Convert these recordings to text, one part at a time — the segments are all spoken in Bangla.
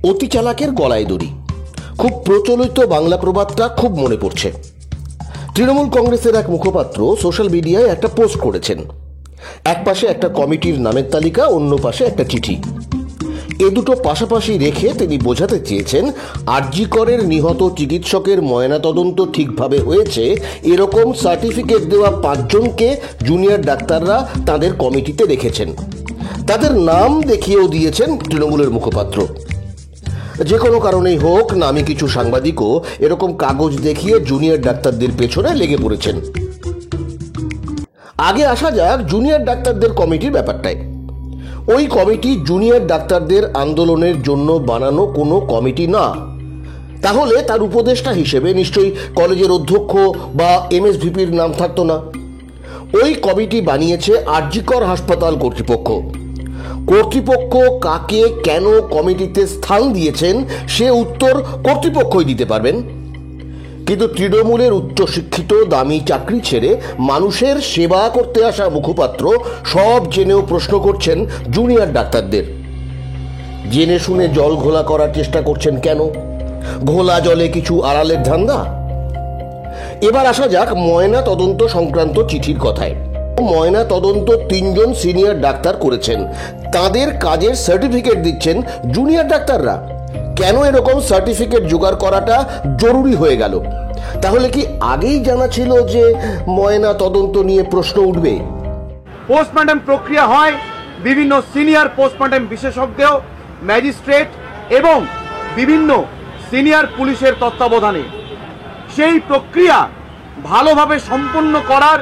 অতি চালাকের গলায় দড়ি, খুব প্রচলিত বাংলা প্রবাদটা খুব মনে পড়ছে। তৃণমূল কংগ্রেসের এক মুখপাত্র সোশ্যাল মিডিয়ায় একটা পোস্ট করেছেন। এক পাশে একটা কমিটির নামের তালিকা, অন্য পাশে একটা চিঠি। এ দুটো পাশাপাশি রেখে তিনি বোঝাতে চেয়েছেন আরজি করের নিহত চিকিৎসকের ময়নাতদন্ত ঠিকভাবে হয়েছে এরকম সার্টিফিকেট দেওয়া 5 জনকে জুনিয়র ডাক্তাররা তাদের কমিটিতে রেখেছেন। তাদের নাম দেখিয়েও দিয়েছেন তৃণমূলের মুখপাত্র। যে কোনো কারণেই হোক, নামী কিছু সাংবাদিকও এরকম কাগজ দেখিয়ে জুনিয়র ডাক্তারদের পেছনে লেগে পড়েছেন। আগে আসা যাক জুনিয়র ডাক্তারদের কমিটির ব্যাপারটায়। ওই কমিটি জুনিয়র ডাক্তারদের আন্দোলনের জন্য বানানো কোনো কমিটি না। তাহলে তার উপদেষ্টা হিসেবে নিশ্চয়ই কলেজের অধ্যক্ষ বা এমএসভিপির নাম থাকতো না। ওই কমিটি বানিয়েছে আরজি কর হাসপাতাল কর্তৃপক্ষ। কর্তৃপক্ষ কাকে কেন কমিটিতে স্থান দিয়েছেন সে উত্তর কর্তৃপক্ষই দিতে পারবেন। কিন্তু তৃণমূলের উচ্চশিক্ষিত দামি চাকরি ছেড়ে মানুষের সেবা করতে আসা মুখপাত্র সব জেনেও প্রশ্ন করছেন জুনিয়র ডাক্তারদের। জেনে শুনে জল ঘোলা করার চেষ্টা করছেন কেন? ঘোলা জলে কিছু আড়ালের ধান্দা? এবার আসা যাক ময়না তদন্ত সংক্রান্ত চিঠির কথায়। ময়না তদন্ত 3 জন সিনিয়র ডাক্তার করেছেন, তাদের কাজের সার্টিফিকেট দিচ্ছেন জুনিয়র ডাক্তাররা। কেন এরকম সার্টিফিকেট জোগাড় করাটা জরুরি হয়ে গেল? তাহলে কি আগেই জানা ছিল যে ময়না তদন্ত নিয়ে প্রশ্ন উঠবে? পোস্টমর্টম প্রক্রিয়া হয় বিভিন্ন সিনিয়র পোস্টমর্টম বিশেষজ্ঞ, ম্যাজিস্ট্রেট এবং বিভিন্ন সিনিয়র পুলিশের তত্ত্বাবধানে। সেই প্রক্রিয়া ভালোভাবে সম্পন্ন করার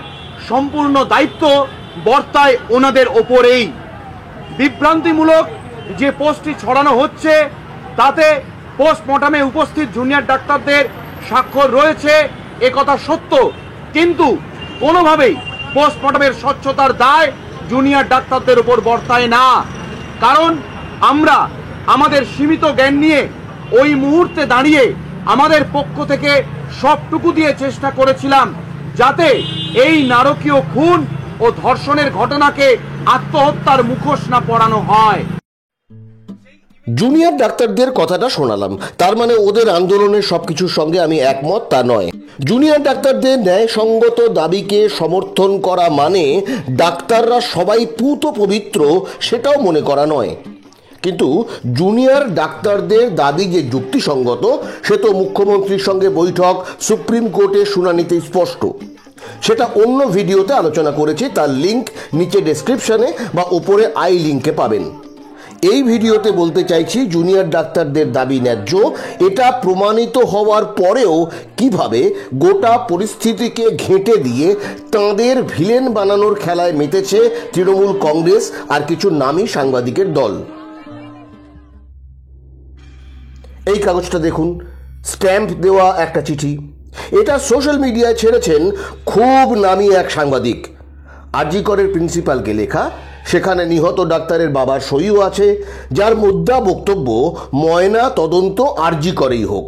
সম্পূর্ণ দায়িত্ব বর্তায় ওনাদের ওপরেই। বিভ্রান্তিমূলক যে পোস্টটি ছড়ানো হচ্ছে তাতে পোস্টমর্টমে উপস্থিত জুনিয়র ডাক্তারদের স্বাক্ষর রয়েছে, একথা সত্য, কিন্তু কোনোভাবেই পোস্টমর্টমের স্বচ্ছতার দায় জুনিয়র ডাক্তারদের উপর বর্তায় না। কারণ আমরা আমাদের সীমিত জ্ঞান নিয়ে ওই মুহূর্তে দাঁড়িয়ে আমাদের পক্ষ থেকে সবটুকু দিয়ে চেষ্টা করেছিলাম যাতে এই নারকীয় খুন ও ধর্ষণের ঘটনাকে আত্মহত্যার মুখোশ না পরানো হয়। জুনিয়র ডাক্তারদের কথাটা শোনালাম, তার মানে ওদের আন্দোলনের সবকিছুর সঙ্গে আমি একমত তা নয়। জুনিয়র ডাক্তারদের ন্যায়সঙ্গত দাবিকে সমর্থন করা মানে ডাক্তাররা সবাই পূত পবিত্র সেটাও মনে করা নয়। কিন্তু জুনিয়র ডাক্তারদের দাবি যে যুক্তিসঙ্গত সে তো মুখ্যমন্ত্রীর সঙ্গে বৈঠক, সুপ্রিম কোর্টে শুনানিতে স্পষ্ট। সেটা অন্য ভিডিওতে আলোচনা করেছি, তার লিঙ্ক নিচে ডেসক্রিপশনে বা ওপরে আই লিঙ্কে পাবেন। এই ভিডিওতে বলতে চাইছি জুনিয়র ডাক্তারদের দাবি ন্যায্য। এটা প্রমাণিত হওয়ার পরেও কিভাবে গোটা পরিস্থিতিকে ঘেঁটে দিয়ে তাঁদের ভিলেন বানানোর খেলায় মেতেছে তৃণমূল কংগ্রেস আর কিছু নামী সাংবাদিকের দল। এই কাগজটা দেখুন, স্ট্যাম্প দেওয়া একটা চিঠি। এটা সোশ্যাল মিডিয়ায় ছেড়েছেন খুব নামী এক সাংবাদিক। আরজি করের প্রিন্সিপালকে লেখা, সেখানে নিহত ডাক্তারের বাবার সইও আছে, যার মুদ্রা বক্তব্য ময়না তদন্ত আরজি করেই হোক।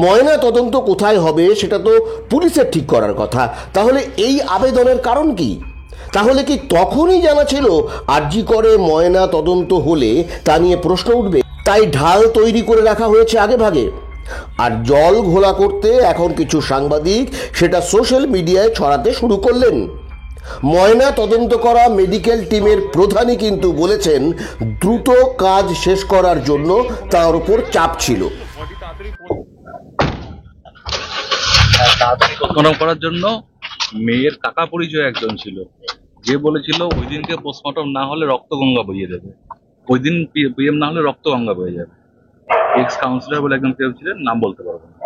ময়না তদন্ত কোথায় হবে সেটা তো পুলিশের ঠিক করার কথা। তাহলে এই আবেদনের কারণ কি? তাহলে কি তখনই জানা ছিল আরজি করে ময়না তদন্ত হলে তা নিয়ে প্রশ্ন উঠবে, তাই ঢাল তৈরি করে রাখা হয়েছে আগে ভাগে? আর জল ঘোলা করতে এখন কিছু সাংবাদিক সেটা সোশ্যাল মিডিয়ায় ছড়াতে শুরু করলেন। ময়না তদন্ত করা মেডিকেল টিমের প্রধানই কিন্তু বলেছেন দ্রুত কাজ শেষ করার জন্য তার উপর চাপ ছিল। পোস্টমর্টম করার জন্য মেয়ের কাকা পরিচয় একজন ছিল, যে বলেছিল ওই দিনকে পোস্টমর্টম না হলে রক্তগঙ্গা বইয়ে দেবে, ওই দিন পিএম না হলে রক্তগঙ্গা বয়ে যাবে। এক্স কাউন্সিলর বলে একজন কেউ ছিলেন, নাম বলতে পারবো না,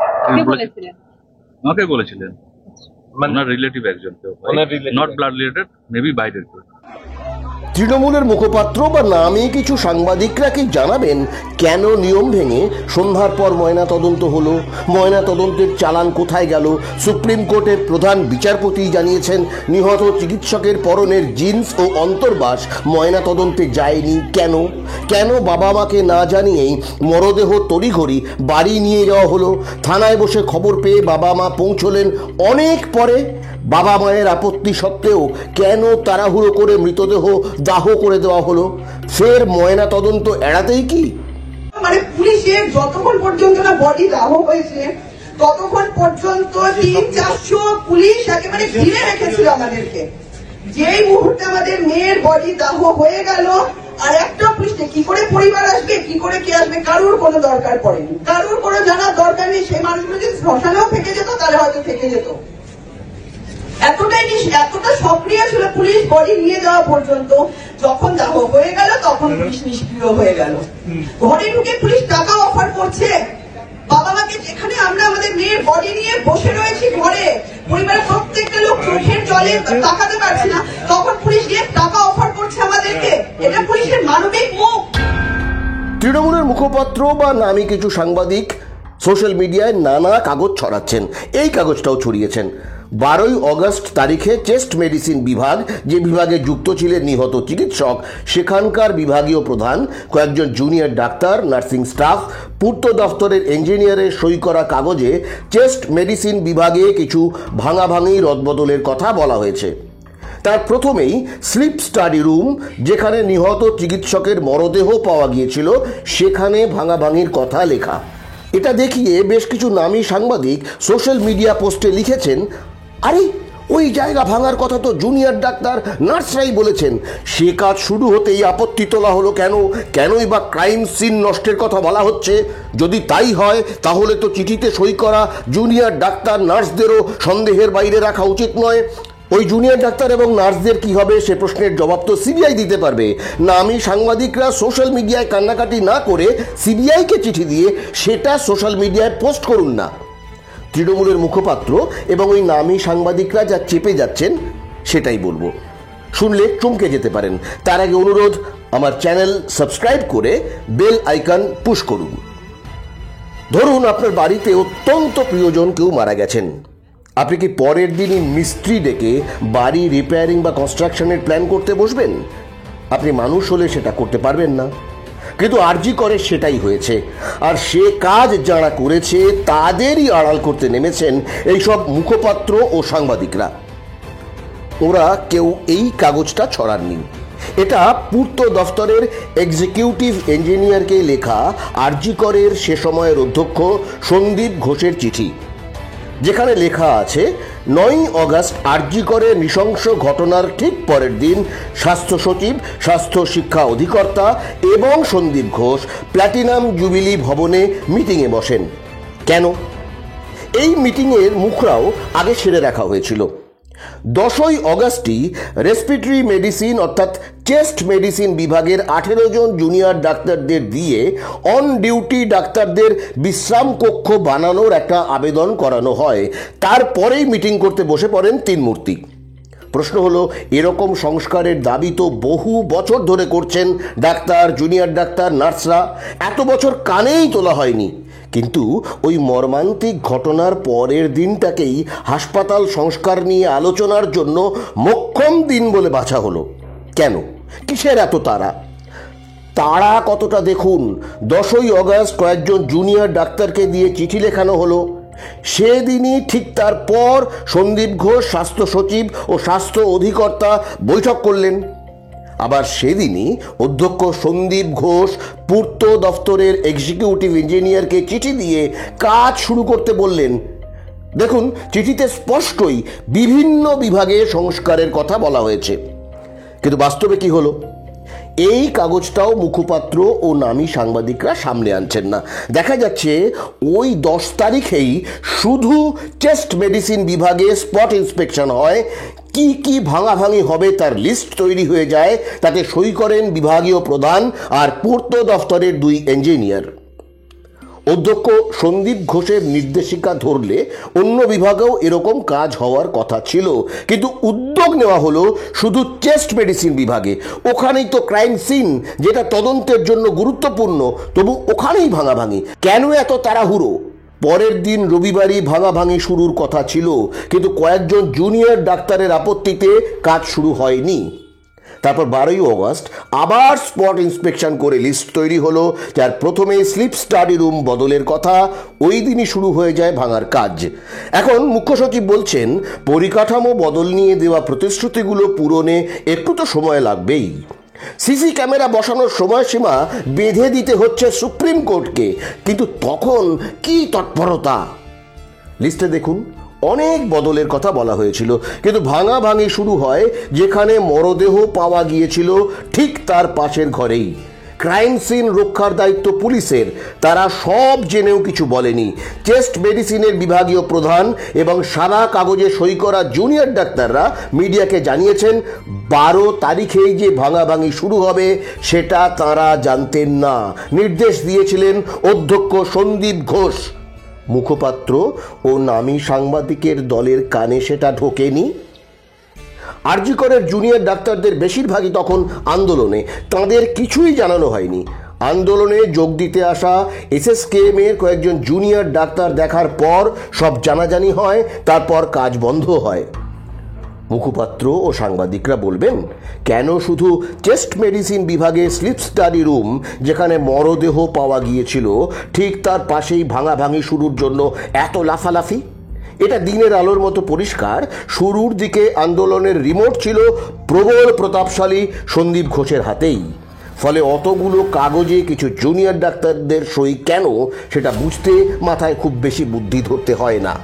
আমাকে বলেছিলেন। ওনার রিলেটিভ একজন কেউ, নট ব্লাড রিলেটেড, মেবি বাইরের কেউ। তৃণমূলের মুখপাত্র বা নামী কিছু সাংবাদিকরা কি জানাবেন কেন নিয়ম ভেঙে সন্ধ্যার পর ময়না তদন্ত হলো? ময়না তদন্তের চালান কোথায় গেল? সুপ্রিম কোর্টের প্রধান বিচারপতি জানিয়েছেন নিহত চিকিৎসকের পরনের জিন্স ও অন্তর্বাস ময়না তদন্তে যায়নি। কেন কেন বাবা মাকে না জানিয়েই মরদেহ তড়িঘড়ি বাড়ি নিয়ে যাওয়া হলো? থানায় বসে খবর পেয়ে বাবা মা পৌঁছলেন অনেক পরে। বাবা মায়ের আপত্তি সত্ত্বেও কেন তাড়াহুড়ো করে মৃতদেহ দাহ করে দেওয়া হলো? ফের ময়না তদন্ত এড়াতেই কি? মানে পুলিশের যতক্ষণ পর্যন্ত না বডি দাহ হয়েছে ততক্ষণ পর্যন্ত 300-400 পুলিশ একেবারে ঘিরে রেখেছিল আমাদেরকে। যেই মুহূর্তে আমাদের মেয়ের বডি দাহ হয়ে গেল আর একটা পুলিশ কি করে পরিবার আসবে, কি করে কে আসবে, কারুর কোনো দরকার পড়েনি, কারুর কোনো জানার দরকার নেই। সেই মানুষগুলো যদি শ্মশানেও থেকে যেত তাহলে হয়তো থেকে যেত। এতটা সক্রিয় ছিল পুলিশ বডি নিয়ে যাওয়া পর্যন্ত। যখন দাহ হয়ে গেল তখন পুলিশ নিষ্ক্রিয় হয়ে গেল। ঘরে ঢুকে পুলিশ টাকা অফার করছে বাবা মাকে, যেখানে আমরা আমাদের মেয়ের বডি নিয়ে বসে রয়েছি ঘরে, পরিবারের প্রত্যেকটা লোক চোখের জলে তাকাতে পারছে না, তখন পুলিশ গিয়ে টাকা অফার করছে আমাদেরকে। এটা পুলিশের মানবিক মুখ। তৃণমূলের মুখপাত্র বা নামী কিছু সাংবাদিক সোশ্যাল মিডিয়ায় নানা কাগজ ছড়াচ্ছেন। এই কাগজটাও ছড়িয়েছেন। 12ই অগস্ট তারিখে চেস্ট মেডিসিন বিভাগ, যে বিভাগে যুক্ত ছিলেন নিহত চিকিৎসক, সেখানকার বিভাগীয় প্রধান, কয়েকজন জুনিয়র ডাক্তার, নার্সিং স্টাফ, পূর্ত দফতরের ইঞ্জিনিয়ারের সই করা কাগজে চেস্ট মেডিসিন বিভাগে কিছু ভাঙাভাঙি রদবদলের কথা বলা হয়েছে। তার প্রথমেই স্লিপ স্টাডি রুম, যেখানে নিহত চিকিৎসকের মরদেহ পাওয়া গিয়েছিল, সেখানে ভাঙাভাঙির কথা লেখা। এটা দেখিয়ে বেশ কিছু নামী সাংবাদিক সোশ্যাল মিডিয়া পোস্টে লিখেছেন, আরে ওই জায়গা ভাঙার কথা তো জুনিয়র ডাক্তার নার্সরাই বলেছেন, সে কাজ শুরু হতেই আপত্তি তোলা হলো কেন? কেনই বা ক্রাইম সিন নষ্টের কথা বলা হচ্ছে? যদি তাই হয় তাহলে তো চিঠিতে সই করা জুনিয়র ডাক্তার নার্সদেরও সন্দেহের বাইরে রাখা উচিত নয়। ওই জুনিয়র ডাক্তার এবং নার্সদের কি হবে সে প্রশ্নের জবাব তো সিবিআই দিতে পারবে। নামী সাংবাদিকরা সোশ্যাল মিডিয়ায় কান্নাকাটি না করে সিবিআইকে চিঠি দিয়ে সেটা সোশ্যাল মিডিয়ায় পোস্ট করুন না। তৃণমূলের মুখপাত্র এবং ওই নামী সাংবাদিকরা যা চেপে যাচ্ছেন সেটাই বলবো, শুনলে চমকে যেতে পারেন। তার আগে অনুরোধ, আমার চ্যানেল সাবস্ক্রাইব করে বেল আইকন পুশ করুন। ধরুন আপনার বাড়িতে অত্যন্ত প্রিয়জন কেউ মারা গেছেন, আপনি কি পরের দিনই মিস্ত্রি ডেকে বাড়ি রিপেয়ারিং বা কনস্ট্রাকশনের প্ল্যান করতে বসবেন? আপনি মানুষ হলে সেটা করতে পারবেন না। কিন্তু আরজি করে সেটাই হয়েছে। আর সে কাজ যারা করেছে তাদেরই আড়াল করতে নেমেছেন এইসব মুখপাত্র ও সাংবাদিকরা। ওরা কেউ এই কাগজটা ছড়াননি। এটা পূর্ত দফতরের এক্সিকিউটিভ ইঞ্জিনিয়ারকে লেখা আরজি করের সে সময়ের অধ্যক্ষ সন্দীপ ঘোষের চিঠি, যেখানে লেখা আছে 9ই অগস্ট আরজি করে নৃশংস ঘটনার ঠিক পরের দিন স্বাস্থ্য সচিব, স্বাস্থ্য শিক্ষা অধিকর্তা এবং সন্দীপ ঘোষ প্ল্যাটিনাম জুবিলি ভবনে মিটিংয়ে বসেন। কেন? এই মিটিংয়ের মুখরাও আগে সেরে রাখা হয়েছিল। 10ই অগস্টই রেসপিরেটরি মেডিসিন অর্থাৎ চেস্ট মেডিসিন বিভাগের 18 জন জুনিয়র ডাক্তারদের দিয়ে অন ডিউটি ডাক্তারদের বিশ্রাম কক্ষ বানানোর একটা আবেদন করানো হয়। তারপরেই মিটিং করতে বসে পড়েন তিনমূর্তি। প্রশ্ন হলো, এরকম সংস্কারের দাবি তো বহু বছর ধরে করছেন ডাক্তার, জুনিয়র ডাক্তার, নার্সরা। এত বছর কানেই তোলা হয়নি। কিন্তু ওই মর্মান্তিক ঘটনার পরের দিনটাকেই হাসপাতাল সংস্কার নিয়ে আলোচনার জন্য মোক্ষম দিন বলে বাছা হলো। কেন? কিসের এত তাড়া? তাড়া কতটা দেখুন। 10ই অগস্ট কয়েকজন জুনিয়র ডাক্তারকে দিয়ে চিঠি লেখানো হলো। সেদিনই ঠিক তারপর সন্দীপ ঘোষ স্বাস্থ্য সচিব ও স্বাস্থ্য অধিকর্তা বৈঠক করলেন। আবার সেদিনই অধ্যক্ষ সন্দীপ ঘোষ পূর্ত দফতরের এক্সিকিউটিভ ইঞ্জিনিয়ারকে চিঠি দিয়ে কাজ শুরু করতে বললেন। দেখুন, চিঠিতে স্পষ্টই বিভিন্ন বিভাগে সংস্কারের কথা বলা হয়েছে। কিন্তু বাস্তবে কি হলো? এই কাগজটাও মুখপাত্র ও নামী সাংবাদিকরা সামনে আনছেন না। দেখা যাচ্ছে ওই 10 তারিখেই শুধু চেস্ট মেডিসিন বিভাগে স্পট ইন্সপেকশন হয়। কি কি ভাঙাভাঙি হবে তার লিস্ট তৈরি হয়ে যায়, তাতে সই করেন বিভাগীয় প্রধান আর পূর্ত দফতরের 2 ইঞ্জিনিয়ার। অধ্যক্ষ সন্দীপ ঘোষের নির্দেশিকা ধরলে অন্য বিভাগেও এরকম কাজ হওয়ার কথা ছিল, কিন্তু উদ্যোগ নেওয়া হলো শুধু চেস্ট মেডিসিন বিভাগে। ওখানেই তো ক্রাইম সিন, যেটা তদন্তের জন্য গুরুত্বপূর্ণ, তবু ওখানেই ভাঙাভাঙি। কেন এত তাড়াহুড়ো? পরের দিন রবিবারই ভাঙাভাঙি শুরুর কথা ছিল, কিন্তু কয়েকজন জুনিয়র ডাক্তারের আপত্তিতে কাজ শুরু হয়নি। তারপর 12ই অগস্ট আবার স্পট ইন্সপেকশন করে লিস্ট তৈরি হলো, যার প্রথমে স্লিপ স্টাডি রুম বদলের কথা। ওই দিনই শুরু হয়ে যায় ভাঙার কাজ। এখন মুখ্য সচিব বলছেন, পরিকাঠামো বদল নিয়ে দেওয়া প্রতিশ্রুতিগুলো পূরণে একটু তো সময় লাগবেই। সিসি ক্যামেরা বসানোর সময়সীমা বেঁধে দিতে হচ্ছে সুপ্রিম কোর্টকে, কিন্তু তখন কি তৎপরতা! লিস্টে দেখুন, অনেক বদলের কথা বলা হয়েছিল, কিন্তু ভাঙাভাঙি শুরু হয় যেখানে মরদেহ পাওয়া গিয়েছিল ঠিক তার পাশের ঘরেই। ক্রাইম সিন রক্ষার দায়িত্ব পুলিশের, তারা সব জেনেও কিছু বলেনি। চেস্ট মেডিসিনের বিভাগীয় প্রধান এবং সাদা কাগজে সই করা জুনিয়র ডাক্তাররা মিডিয়াকে জানিয়েছেন 12 তারিখেই যে ভাঙাভাঙি শুরু হবে সেটা তারা জানতেন না। নির্দেশ দিয়েছিলেন অধ্যক্ষ সন্দীপ ঘোষ। মুখপাত্র ও নামী সাংবাদিকের দলের কানে সেটা ঢোকেনি। আরজি করের জুনিয়র ডাক্তারদের বেশিরভাগই তখন আন্দোলনে, তাদের কিছুই জানানো হয়নি। আন্দোলনে যোগ দিতে আসা এসএসকেএম এর কয়েকজন জুনিয়র ডাক্তার দেখার পর সব জানাজানি হয়, তারপর কাজ বন্ধ হয়। মুখপাত্র ও সাংবাদিকরা বলবেন, কেন শুধু চেস্ট মেডিসিন বিভাগে স্লিপ স্টাডি রুম যেখানে মরদেহ পাওয়া গিয়েছিল ঠিক তার পাশেই ভাঙাভাঙি শুরুর জন্য এত লাফালাফি? এটা দিনের আলোর মতো পরিষ্কার। শুরুর দিকে আন্দোলনের রিমোট ছিল প্রবল প্রতাপশালী সন্দীপ ঘোষের হাতেই। ফলে অতগুলো কাগজে কিছু জুনিয়র ডাক্তারদের সই কেন, সেটা বুঝতে মাথায় খুব বেশি বুদ্ধি ধরতে হয় না।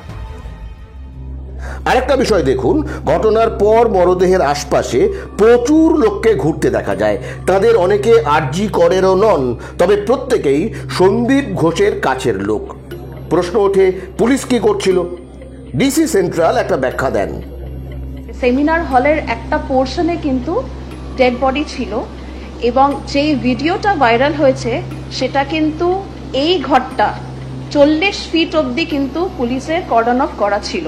আরেকটা বিষয় দেখুন, ঘটনার পর মরদেহের আশপাশে প্রচুর লোককে ঘুরতে দেখা যায়। তাদের অনেকে আরজি করেরও নন, তবে প্রত্যেকেই সন্দীপ ঘোষের কাছের লোক। প্রশ্ন ওঠে, পুলিশ কি করছিল? ডিসি সেন্ট্রাল একটা ব্যাখ্যা দেন। সেমিনার হলের একটা পোর্শনে কিন্তু ডেড বডি ছিল, এবং যে ভিডিওটা ভাইরাল হয়েছে সেটা কিন্তু এই ঘরটা 40 ফিট অবধি কিন্তু পুলিশের কর্ডন অফ করা ছিল।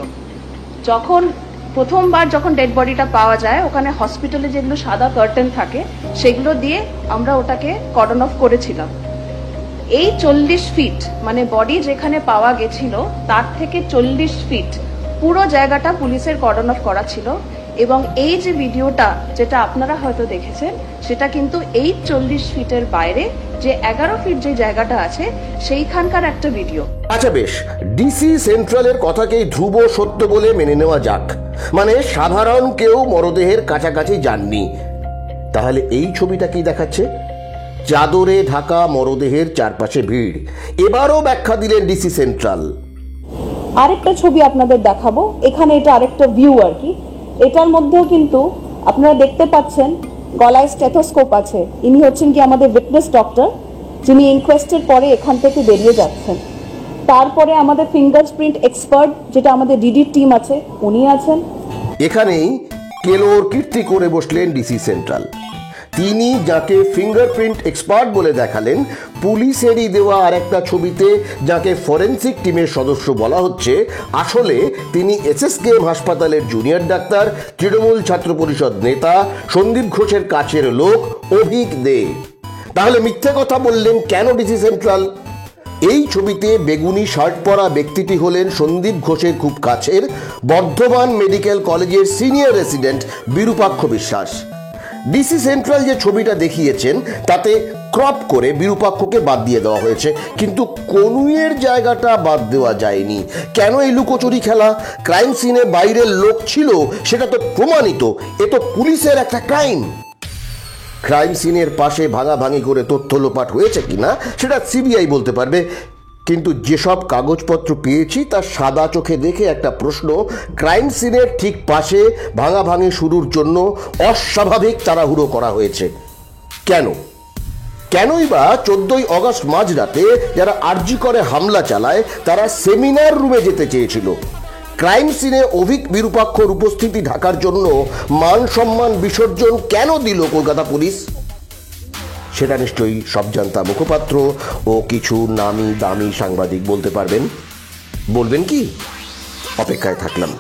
প্রথমবার যখন ডেড বডিটা পাওয়া যায়, ওখানে হসপিটালে যেগুলো সাদা কার্টেন থাকে সেগুলো দিয়ে আমরা ওটাকে কর্ডন অফ করেছিলাম। এই 40 ফিট মানে বডি যেখানে পাওয়া গেছিল তার থেকে 40 ফিট পুরো জায়গাটা পুলিশের কর্ডন অফ করা ছিল। এবং এই যে ভিডিওটা যেটা আপনারা হয়তো দেখেছেন, সেটা কিন্তু এই 40 ফিটের বাইরে যে 11 ফিট যে জায়গাটা আছে সেইখানকার একটা ভিডিও। আচ্ছা বেশ, ডিসি সেন্ট্রালের কথাকেই ধ্রুব সত্য বলে মেনে নেওয়া যাক, মানে সাধারণ কেউ মরদেহের কাছাকাছি যাননি। তাহলে এই ছবিটা কি দেখাচ্ছে? চাদরে ঢাকা মরদেহের চারপাশে ভিড়। এবারও ব্যাখ্যা দিলেন ডিসি সেন্ট্রাল। আরেকটা ছবি আপনাদের দেখাবো, এখানে এটা আরেকটা ভিউ আর কি। এটার মধ্যেও কিন্তু আপনারা দেখতে পাচ্ছেন গলায় স্টেথোস্কোপ আছে। ইনি হচ্ছেন কি আমাদের উইটনেস ডক্টর, যিনি ইনকোয়েস্টের পরে এখান থেকে বেরিয়ে যাচ্ছেন। তারপরে আমাদের ফিঙ্গারপ্রিন্ট এক্সপার্ট, যেটা আমাদের ডিডি টিম আছে, উনি আছেন। এখানেই কেলোর কীর্তি করে বসলেন ডিসি সেন্ট্রাল। তিনি যাকে ফিঙ্গারপ্রিন্ট এক্সপার্ট বলে দেখালেন, পুলিশেরই দেওয়া আর একটা ছবিতে যাকে ফরেন্সিক টিমের সদস্য বলা হচ্ছে, আসলে তিনি এসএসকেএম হাসপাতালের জুনিয়র ডাক্তার, তৃণমূল ছাত্র পরিষদ নেতা, সন্দীপ ঘোষের কাছের লোক অভিক দে। তাহলে মিথ্যে কথা বললেন কেন ডিসি সেন্ট্রাল? এই ছবিতে বেগুনি শার্ট পরা ব্যক্তিটি হলেন সন্দীপ ঘোষের খুব কাছের বর্ধমান মেডিকেল কলেজের সিনিয়র রেসিডেন্ট বিরূপাক্ষ বিশ্বাস। ডিসি সেন্ট্রাল যে ছবিটা দেখিয়েছেন তাতে ক্রপ করে বিরূপাক্ষকে বাদ দিয়ে দেওয়া হয়েছে, কিন্তু কনুইয়ের জায়গাটা বাদ দেওয়া যায়নি। কেন এই লুকোচুরি খেলা? ক্রাইম সিনে বাইরের লোক ছিল, সেটা তো প্রমাণিত। এ তো পুলিশের একটা ক্রাইম। ক্রাইম সিনের পাশে ভাঙাভাঙি করে তথ্য লোপাট হয়েছে কিনা সেটা সিবিআই বলতে পারবে, কিন্তু যেসব কাগজপত্র পেয়েছি তার সাদা চোখে দেখে একটা প্রশ্ন, ক্রাইম সিনের ঠিক পাশে ভাঙাভাঙি শুরুর জন্য অস্বাভাবিক তাড়াহুড়ো করা হয়েছে কেন? কেনই বা 14ই আগস্ট মাঝরাতে যারা আরজি করে হামলা চালায় তারা সেমিনার রুমে যেতে চেয়েছিল? ক্রাইম সিনে অভিক বিরূপাক্ষর উপস্থিতি ঢাকার জন্য মান সম্মান বিসর্জন কেন দিল কলকাতা পুলিশ? সেটা নিশ্চয়ই সবজান্তা মুখপাত্র ও কিছু নামি দামি সাংবাদিক বলতে পারবেন। বলবেন কি? অপেক্ষায় থাকলাম।